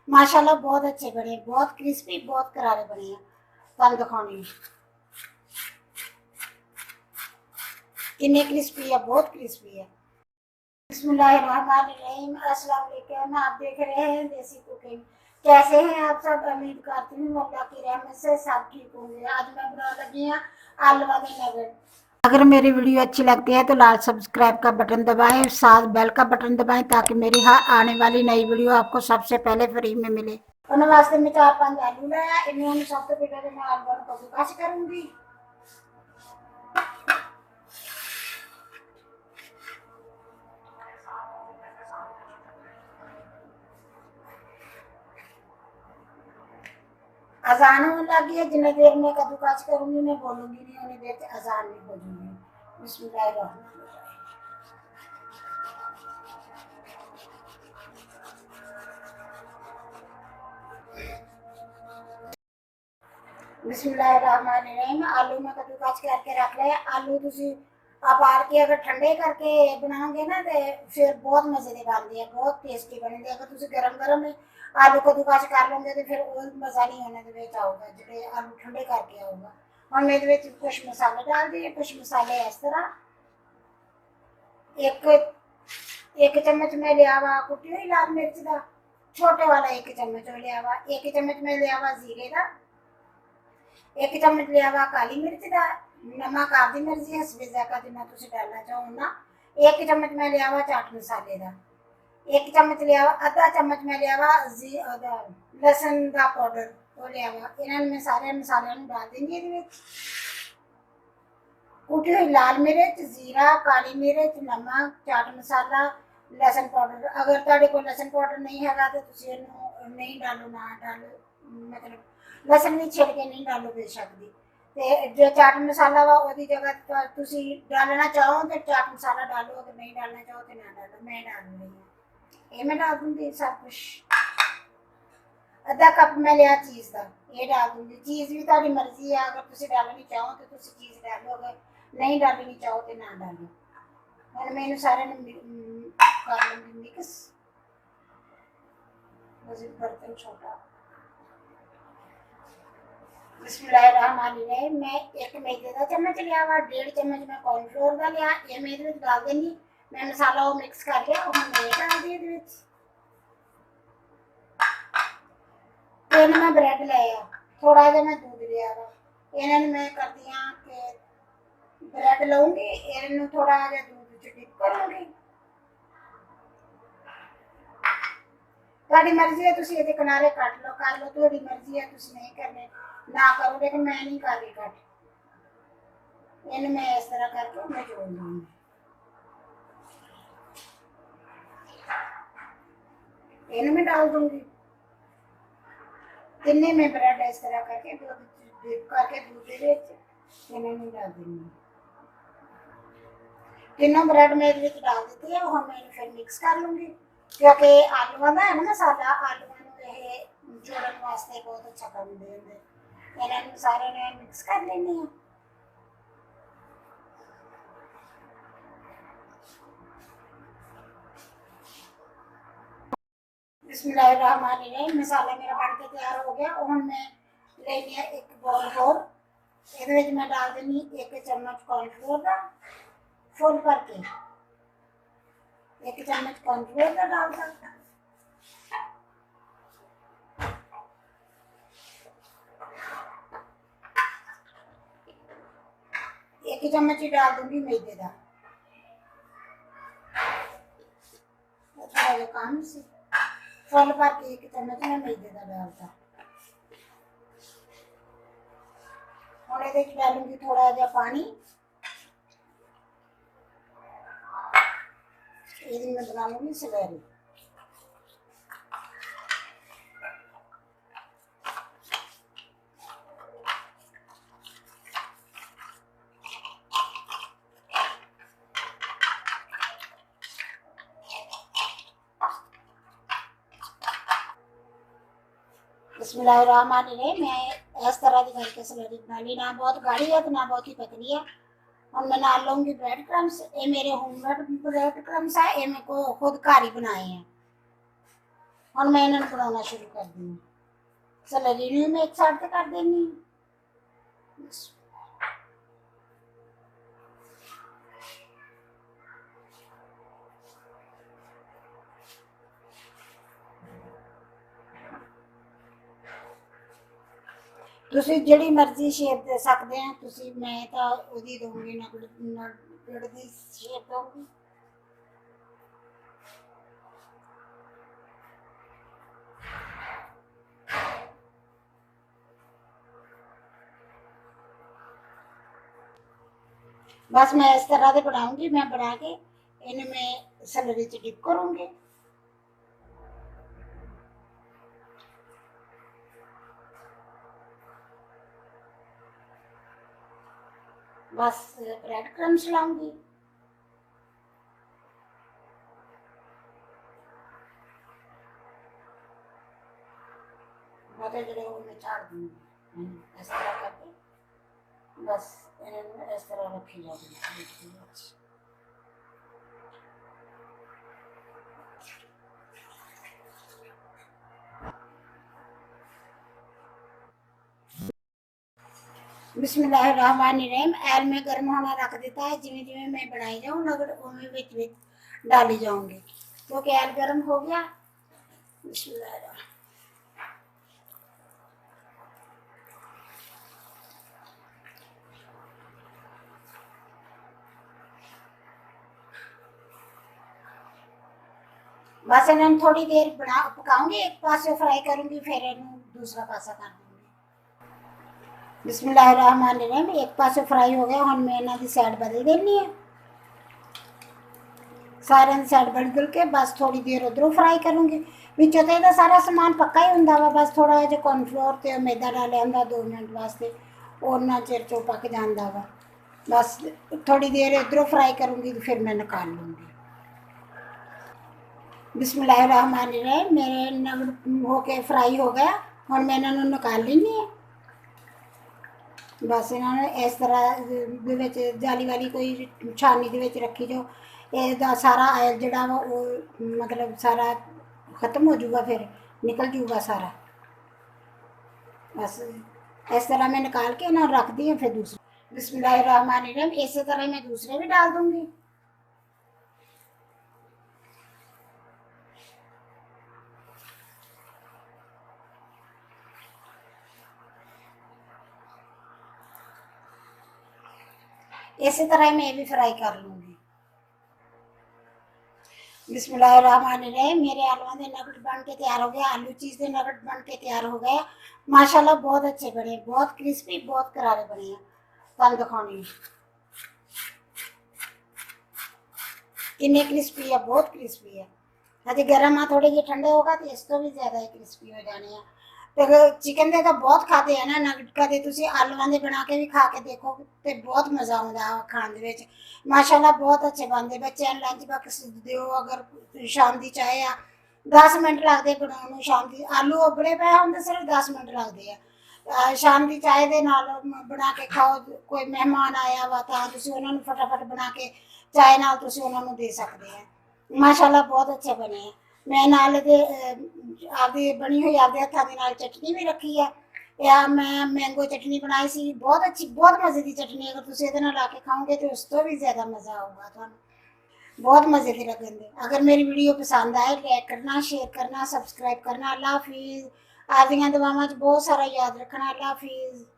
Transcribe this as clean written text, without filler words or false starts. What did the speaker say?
माशाल्लाह बहुत अच्छे बने, बहुत क्रिस्पी, बहुत करारे बने हैं। तुहानू दिखाने कितने क्रिस्पी है, बहुत क्रिस्पी है। बिस्मिल्लाहिर्रहमानिर्रहीम, अस्सलाम वालेकुम। आप देख रहे हैं देसी कुकिंग। कैसे हैं आप सब? उम्मीद करती हूँ अल्लाह की रहमत से सब ठीक होंगे। आज मैं बनाने लगी हूँ आलू वाले नगेट। अगर मेरी वीडियो अच्छी लगती है तो लाल सब्सक्राइब का बटन दबाएं, साथ बेल का बटन दबाएं ताकि मेरी आने वाली नई वीडियो आपको सबसे पहले फ्री में मिले। उन्होंने वास्ते मैं 4-5 आलू लाया, इन्हें सब तो पहले मैं आलू को कद्दूकस करूंगी। अजान होने लगी है, जितनी देर में कद्दूकस करूंगी मैं बोलूंगी नहीं, उन्हें देर तक अजान नहीं बोलूंगी। बिस्मिल्लाहिर्रहमानिर्रहीम। बिस्मिल्लाहिर्रहमानिर्रहीम। आलू में कद्दूकस करके रख ले। आलू तुसी उबाल के अगर ठंडे करके बनाओगे ना तो फिर बहुत मजे के बनते हैं, बहुत टेस्टी बनते। अगर तुसी गरम गरम आलू कद्दूकस कर लोगे तो फिर वो मजा नहीं होने आऊगा जो आलू ठंडे करके आऊगा। हम ये कुछ मसाले डाल दिए, कुछ मसाले इस तरह। एक एक चम्मच में लिया हुआ कुटी हुई लाल मिर्च का, छोटे वाला एक चम्मच लिया हुआ। एक चम्मच में लिया हुआ जीरे का, एक चम्मच लिया हुआ काली मिर्च का। नमक आपकी मर्जी है, सवेजा का जितना तुम डालना चाहो ना। एक चम्मच में लिया हुआ चाट मसाले का। एक चम्मच लिया हुआ, आधा चम्मच में लिया हुआ लसन का पाउडर वो लिया हुआ। इन्होंने मैं सारे मसाले डाल देंगे। कुटी हुई लाल मिर्च, जीरा, काली मिर्च, नमक, चाट मसाला, लसन पाउडर। अगर तुहाडे कोल लसन पाउडर नहीं हैगा तो तुसीं इहनूं नहीं डालो, ना डालो, मतलब लसन भी छिल के नहीं डालो बेशक दी। ते जो चाट मसाला वा ओहदी जगह तुसीं डालना चाहो तो चाट मसाला डालो, अगर नहीं डालना चाहो तो ना डालो। मैं डाल रही हूँ, ये मैं डाल दूंगी सब कुछ। आधा कप मैं लिया चीज़ का, ये डाल दूंगी। चीज़ भी तुहाडी मर्जी है, अगर तुसीं डालनी चाहो तो तुसीं चीज़ डालो, अगर नहीं डालनी चाहो तो ना डालो। हुण मैं इन्हूं सारे कर लूंगी मिक्स। बर्तन छोटा। बिस्मिल्लाहिर्रहमानिर्रहीम। मैं एक मैदे का चम्मच लिया हुआ, 1.5 चम्मच मैं कॉर्नफ्लोर का लिया, ये मैं इहदे विच डाल देंगी। मैं मसाला वो मिक्स कर लिया, हुण मैं डाल दी इहदे विच। 3 मैं ब्रेड लिया, थोड़ा जिहा मैं दूध लिया वा। इन्हां नूं मैं करदी हां कि ब्रेड लऊंगी, इन्हूं थोड़ा जिहा दूध च डिप करूंगी। तुहाडी मर्जी है, तुसीं इहदे किनारे कट लो, कर लो, तुहाडी मर्जी है, तुसीं नहीं करने ना करो, लेकिन मैं नहीं कर रही कट। इन्हें मैं इस तरह करके मैं जोड़ दूंगी। इन्हें मैं डाल दूंगी। तिन्ने में ब्रेड इस तरह करके डिप करके दूध दे इन्हें मैं डाल दूंगी। तीनों ब्रेड मैं इहदे डाल देती है, और मैं फिर मिक्स कर लूंगी क्योंकि आलूआं दा है ना मसाला, आलूआं नूं ये जोड़न वास्ते बहुत अच्छा काम देंदे। इन्हां सारे ने मिक्स कर लेनी है। बिस्मिल्लाहिर्रहमानिर्रहीम। मसाला मेरा बन के तैयार हो गया, और मैं ले लिया एक बॉल होर। इहदे विच मैं डाल देनी 1 चम्मच कॉर्नफ्लोर का फुल भर के, 1 चम्मच कॉर्नफ्लोर का डालता। 1 चम्मच ही डाल दूंगी मैदे का, थोड़ा जिहा कम सी। फुल भर के 1 चम्मच मैं मैदे का डालता। हुण इहदे विच डालूंगी थोड़ा जिहा पानी। इहदी मैं बनाऊंगी सवैरी। बिस्मिल्लाहिर्रहमानिर्रहीम। मैं इस तरह की करके सवैरी बना ली, ना बहुत गाढ़ी है तो ना बहुत ही पतली है। और मैं नाल लूँगी ब्रेड क्रम्स। ये मेरे होममेड ब्रेड क्रम्स है, ये मैं को खुद घर ही बनाए हैं। ਹੁਣ ਮੈਂ ਇਹਨਾਂ ਨੂੰ ਬਣਾਉਣਾ ਸ਼ੁਰੂ ਕਰ ਦਿੰਦੀ। ਸੈਲਰੀ ਨੂੰ ਮੈਂ ਇੱਕ ਸਾਈਡ ਤੇ ਕਰ ਦੇਣੀ। ਤੁਸੀਂ ਜਿਹੜੀ ਮਰਜ਼ੀ ਸ਼ੇਪ ਦੇ ਸਕਦੇ ਆ ਤੁਸੀਂ, ਮੈਂ ਤਾਂ ਉਹਦੀ ਦਊਂਗੀ ਨਗੜ ਦੀ ਸ਼ੇਪ ਦਊਂਗੀ। बस मैं इस तरह से बनाऊंगी। मैं बना के इन्हें मैं सैलरी च डिप करूंगी। बस ब्रेड क्रम्स लाऊंगी। बटे जड़े वो मैं चाड़ दूंगी इस तरह करके। बस इस तरह रखी जाएगी। बिस्मिल्लाहिर्रहमानिर्रहीम। एल में गर्म होना रख देता है। जिमें जिमें मैं बनाई जाऊँ नगड़ उमें विच डाली जाऊंगी। तो क्या एल गर्म हो गया। बिस्मिल्लाह। बस इन्हें थोड़ी देर बना पकाऊंगी। एक पासे फ्राई करूंगी फिर इन्हें दूसरा पासा कर दूंगी। बिस्मिल्लाहिर्रहमानिर्रहीम। एक पासे फ्राई हो गया। हम मैं इन्हों की साइड बदल देनी है। सारे साइड बदल के बस थोड़ी देर उधरों फ्राई करूंगी। विचों तो यदा सारा समान पक्का ही होंगे वा। बस थोड़ा जो कॉर्नफ्लोर तो मैदा डालिया होंगे 2 मिनट वास्ते उन्ना चिर चो पक जाता वा। बस थोड़ी देर इधरों फ्राई करूंगी फिर मैं निकाल लूँगी। बिस्मिल्लाहिर्रहमानिर्रहीम। मेरे नगड़ होके फ्राई हो गया। हम मैं इन्हों निकाल लेनी है। बस इन्होंने इस तरह जाली वाली कोई छानी के रखी जो इसका सारा आयल जड़ा वा वो मतलब सारा खत्म हो जाऊगा फिर निकल जाऊगा सारा। बस इस तरह मैं निकाल के ना रख दी है। फिर दूसरी बिस्मिल्लाहिर्रहमानिर्रहीम। इसी तरह मैं दूसरे भी डाल दूंगी। इसी तरह मैं भी फ्राई कर लूँगी। बिस्मिल्लाहिर्रहमानिर्रहीम। मेरे आलू के नगट बन के तैयार हो गया। आलू चीज़ के नगट बन के तैयार हो गया। माशाल्लाह बहुत अच्छे बने, बहुत क्रिस्पी, बहुत करारे बने हैं। कल दिखाने किन्ने क्रिस्पी है, बहुत क्रिस्पी है। अभी गर्म आ थोड़े जे ठंडे होगा तो इस तो भी ज़्यादा ही क्रिस्पी हो जाने हैं। तो चिकन दे तो बहुत खाते हैं ना नगट का। तुम आलूआं दे बना के भी खा के देखो तो बहुत मज़ा आता खाने विच। माशाल्लाह बहुत अच्छे बनते। बच्चों लंच बॉक्स दो अगर शाम की चाय आ 10 मिनट लगते बनाने। शाम की आलू उबले पे होंगे सिर्फ 10 मिनट लगते हैं। शाम की चाय के नाल बना के खाओ। कोई मेहमान आया वा तो उन्होंने फटाफट बना के चाय नाल तुसीं उन्होंने दे सकते हैं। माशाल्लाह बहुत अच्छे बने हैं। मैं नाल आपकी बनी हुई आपके हत्थों के नाल चटनी भी रखी है। या मैं मैंगो चटनी बनाई सी, बहुत अच्छी, बहुत मज़े की चटनी। अगर तुम ये ला के खाओगे तो उस तो भी ज़्यादा मज़ा आऊगा तुहानू। बहुत मज़े की लगेंगे। अगर मेरी वीडियो पसंद आए लाइक करना, शेयर करना, सबसक्राइब करना। अल्लाह हाफिज़। आप दुआवां बहुत सारा याद रखना। अल्लाह हाफिज़।